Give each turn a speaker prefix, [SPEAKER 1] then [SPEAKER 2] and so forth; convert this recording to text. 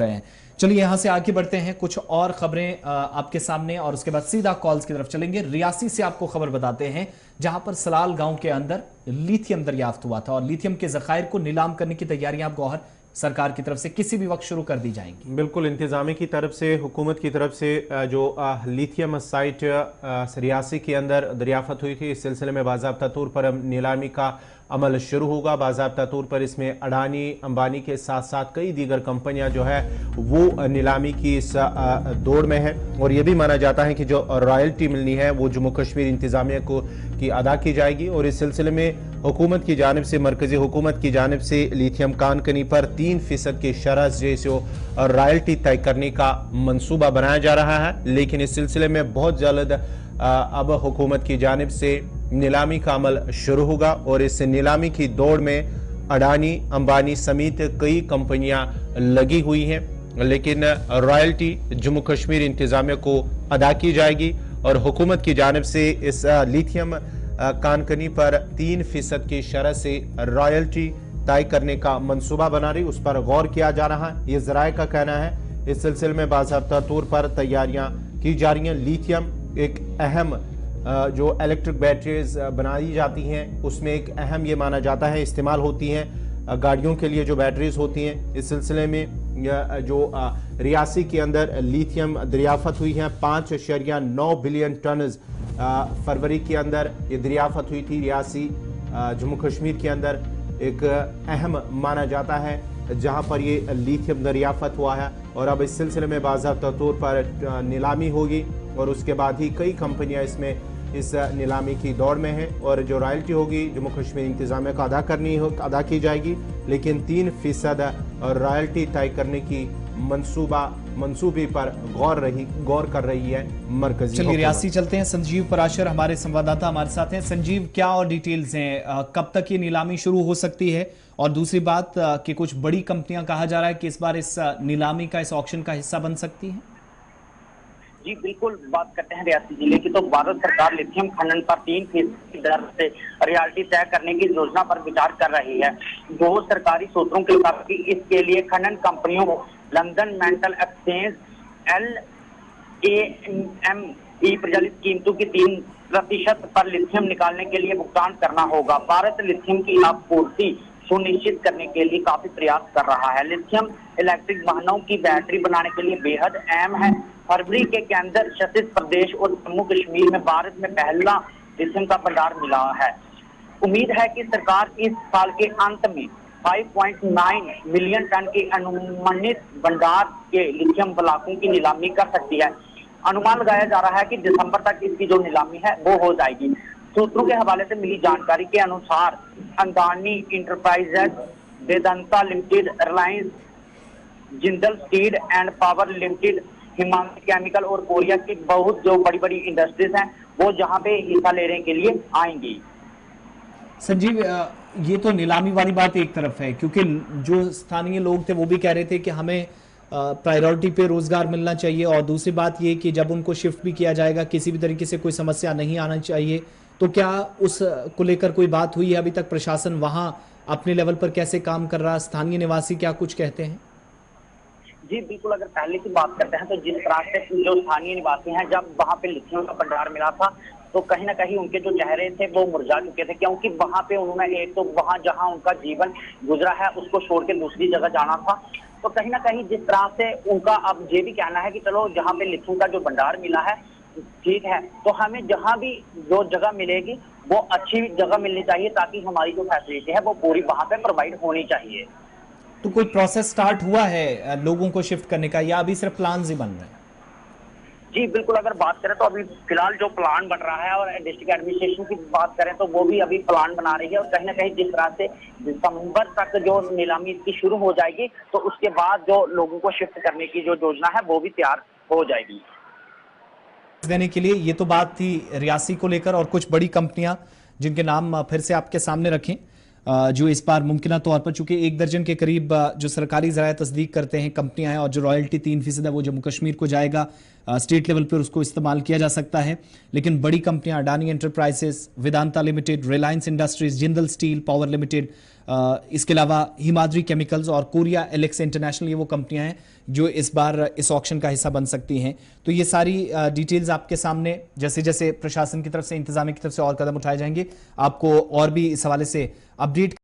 [SPEAKER 1] रहे हैं। चलिए यहां से आगे बढ़ते हैं, कुछ और खबरें आपके सामने और उसके बाद सीधा कॉल्स की तरफ चलेंगे। रियासी से आपको खबर बताते हैं जहां पर सलाल गांव के अंदर लिथियम दरियाफ्त हुआ था और लिथियम के जखायर को नीलाम करने की तैयारियां अब गौहर सरकार की तरफ से किसी भी वक्त शुरू कर दी जाएंगी।
[SPEAKER 2] बिल्कुल, इंतजामिया की तरफ से, हुकूमत की तरफ से जो लिथियम साइट रियासी के अंदर दरियाफ्त हुई थी, इस सिलसिले में बाज़ाब्ता तौर पर अब नीलामी का अमल शुरू होगा। बाज़ाब्ता तौर पर इसमें अडानी अंबानी के साथ साथ कई दीगर कंपनियां जो है वो नीलामी की इस दौड़ में है और ये भी माना जाता है कि जो रॉयल्टी मिलनी है वो जम्मू कश्मीर इंतजामिया को की अदा की जाएगी। और इस सिलसिले में हुकूमत की जानिब से, मरकजी हुकूमत की जानिब से लिथियम कानकनी पर 3% की शरह जैसे रॉयल्टी तय करने का मंसूबा बनाया जा रहा है। लेकिन इस सिलसिले में बहुत जल्द अब हुकूमत की जानिब से नीलामी का अमल शुरू होगा और इस नीलामी की दौड़ में अडानी अंबानी समेत कई कंपनियां लगी हुई हैं, लेकिन रॉयल्टी जम्मू कश्मीर इंतजामिया को अदा की जाएगी और हुकूमत की जानिब से इस लिथियम कानकनी पर 3% की शरह से रॉयल्टी तय करने का मंसूबा बना रही, उस पर गौर किया जा रहा है, ये जराये का कहना है। इस सिलसिले में बाज़ाब्ता तौर पर तैयारियां की जा रही हैं। लिथियम एक अहम जो इलेक्ट्रिक बैटरीज बनाई जाती हैं उसमें एक अहम ये माना जाता है इस्तेमाल होती हैं गाड़ियों के लिए जो बैटरीज होती हैं। इस सिलसिले में जो रियासी के अंदर लिथियम दरियाफ्त हुई है 5.9 बिलियन टन फरवरी के अंदर ये दरियाफ्त हुई थी। रियासी जम्मू कश्मीर के अंदर एक अहम माना जाता है जहां पर ये लिथियम दरियाफ्त हुआ है और अब इस सिलसिले में बाज़ाब्ता तौर पर नीलामी होगी और उसके बाद ही कई कंपनियां इसमें इस नीलामी की दौड़ में हैं और जो रॉयल्टी होगी जम्मू कश्मीर इंतजामिया को अदा की जाएगी, लेकिन 3% और रॉयल्टी तय करने की मंसूबे पर गौर कर रही है मरकजी।
[SPEAKER 1] चलिए रियासी चलते हैं, संजीव पराशर हमारे संवाददाता हमारे साथ हैं। संजीव, क्या और डिटेल्स हैं, कब तक ये नीलामी शुरू हो सकती है? और दूसरी बात कि कुछ बड़ी कंपनियां कहा जा रहा है कि इस बार इस नीलामी का, इस ऑक्शन का हिस्सा बन सकती हैं।
[SPEAKER 3] जी बिल्कुल, बात करते हैं रियासी जिले की तो भारत सरकार लिथियम खनन पर 3% की दर से रॉयल्टी तय करने की योजना पर विचार कर रही है। दो सरकारी सूत्रों के मुताबिक इसके लिए खनन कंपनियों को लंदन मेटल एक्सचेंज LAME प्रचलित कीमतों की 3% पर लिथियम निकालने के लिए भुगतान करना होगा। भारत लिथियम की आपूर्ति सुनिश्चित करने के लिए काफी प्रयास कर रहा है। लिथियम इलेक्ट्रिक वाहनों की बैटरी बनाने के लिए बेहद अहम है। फरवरी के केंद्र शासित प्रदेश और जम्मू कश्मीर में भारत में पहला लिथियम का भंडार मिला है। उम्मीद है कि सरकार इस साल के अंत में 5.9 मिलियन टन के अनुमानित भंडार के लिथियम ब्लॉकों की नीलामी कर सकती है। अनुमान लगाया जा रहा है कि दिसंबर तक इसकी जो नीलामी है वो हो जाएगी। सूत्रों के हवाले से मिली जानकारी के अनुसार Adani enterprises, Vedanta limited, Reliance, Jindal steel and power limited, Himalaya chemical और कोरिया की बहुत जो बड़ी बड़ी इंडस्ट्रीज हैं वो जहां पे हिस्सा लेने के लिए आएंगी।
[SPEAKER 1] संजीव, ये तो नीलामी वाली बात एक तरफ है, क्योंकि जो स्थानीय लोग थे वो भी कह रहे थे कि हमें प्रायोरिटी पे रोजगार मिलना चाहिए और दूसरी बात ये कि जब उनको शिफ्ट भी किया जाएगा किसी भी तरीके से कोई समस्या नहीं आना चाहिए। तो क्या उस को लेकर कोई बात हुई है अभी तक? प्रशासन वहां अपने लेवल पर कैसे काम कर रहा है? स्थानीय निवासी क्या कुछ कहते हैं?
[SPEAKER 3] जी बिल्कुल, अगर पहले की बात करते हैं तो जिस तरह से जो स्थानीय निवासी हैं, जब वहां पे लिथियम का भंडार मिला था तो कहीं ना कहीं उनके जो चेहरे थे वो मुरझा चुके थे, क्योंकि वहां पे उन्होंने एक तो वहां जहां उनका जीवन गुजरा है उसको छोड़ के दूसरी जगह जाना था। तो कहीं ना कहीं जिस तरह से उनका अब ये भी कहना है कि चलो जहाँ पे लिथियम का जो भंडार मिला है ठीक है, तो हमें जहाँ भी जो जगह मिलेगी वो अच्छी जगह मिलनी चाहिए ताकि हमारी जो फैसिलिटी है वो पूरी वहां पे प्रोवाइड होनी चाहिए।
[SPEAKER 1] तो कोई प्रोसेस स्टार्ट हुआ है लोगों को शिफ्ट करने का या अभी सिर्फ प्लान ही बन रहे हैं?
[SPEAKER 3] जी बिल्कुल, अगर बात करें तो अभी फिलहाल जो प्लान बन रहा है और डिस्ट्रिक्ट एडमिनिस्ट्रेशन की बात करें तो वो भी अभी प्लान बना रही है और कहीं ना कहीं जिस तरह से दिसंबर तक जो नीलामी इसकी शुरू हो जाएगी तो उसके बाद जो लोगों को शिफ्ट करने की जो योजना है वो भी तैयार हो जाएगी।
[SPEAKER 1] देने के लिए ये तो बात थी रियासी को लेकर, और कुछ बड़ी कंपनियां जिनके नाम फिर से आपके सामने रखें जो इस बार मुमकिन तौर पर, चूंकि 1 दर्जन के करीब जो सरकारी ज़राए तस्दीक करते हैं कंपनियां हैं और जो रॉयल्टी 3% है वो जम्मू कश्मीर को जाएगा, स्टेट लेवल पर उसको इस्तेमाल किया जा सकता है। लेकिन बड़ी कंपनियां Adani enterprises, Vedanta limited, Reliance industries, Jindal steel, power limited, इसके अलावा हिमाद्री केमिकल्स और कोरिया एलेक्स इंटरनेशनल, ये वो कंपनियां हैं जो इस बार इस ऑक्शन का हिस्सा बन सकती हैं। तो ये सारी डिटेल्स आपके सामने, जैसे जैसे प्रशासन की तरफ से, इंतजामिया की तरफ से और कदम उठाए जाएंगे, आपको और भी इस हवाले से अपडेट